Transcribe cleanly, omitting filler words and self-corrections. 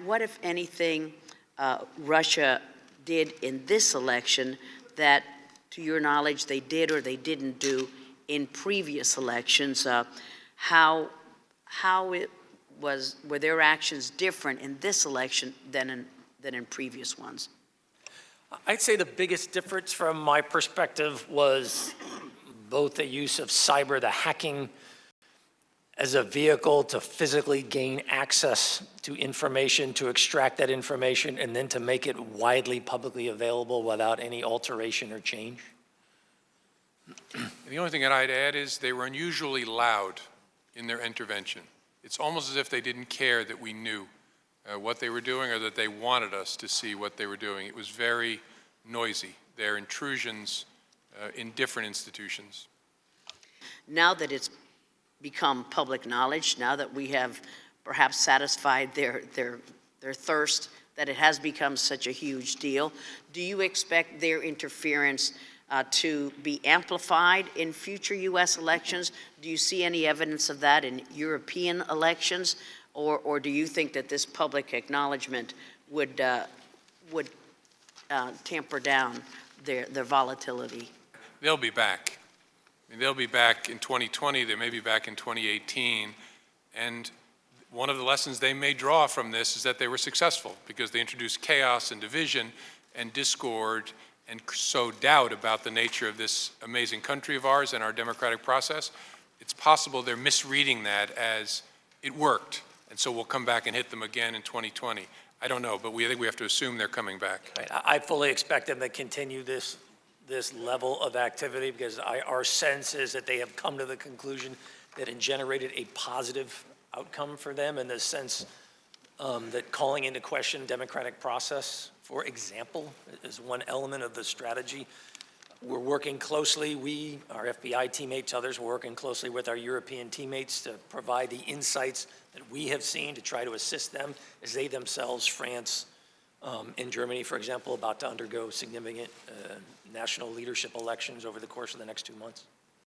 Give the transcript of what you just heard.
what, if anything, Russia did in this election that, to your knowledge, they did or they didn't do in previous elections? How were their actions different in this election than in previous ones? I'd say the biggest difference from my perspective was both the use of cyber, the hacking, as a vehicle to physically gain access to information, to extract that information, and then to make it widely publicly available without any alteration or change. The only thing that I'd add is they were unusually loud in their intervention. It's almost as if they didn't care that we knew what they were doing or that they wanted us to see what they were doing. It was very noisy, their intrusions in different institutions. Now that it's become public knowledge, now that we have perhaps satisfied their thirst, that it has become such a huge deal, do you expect their interference to be amplified in future U.S. elections? Do you see any evidence of that in European elections? Or do you think that this public acknowledgement would tamper down their volatility? They'll be back. I mean, they'll be back in 2020, they may be back in 2018, and one of the lessons they may draw from this is that they were successful because they introduced chaos and division and discord and sowed doubt about the nature of this amazing country of ours and our democratic process. It's possible they're misreading that as it worked, and so we'll come back and hit them again in 2020. I don't know, but I think we have to assume they're coming back. Right. I fully expect them to continue this level of activity because our sense is that they have come to the conclusion that it generated a positive outcome for them in the sense that calling into question democratic process, for example, is one element of the strategy. We're working closely, our FBI teammates, others, we're working closely with our European teammates to provide the insights that we have seen to try to assist them as they themselves, France, in Germany, for example, about to undergo significant national leadership elections over the course of the next 2 months.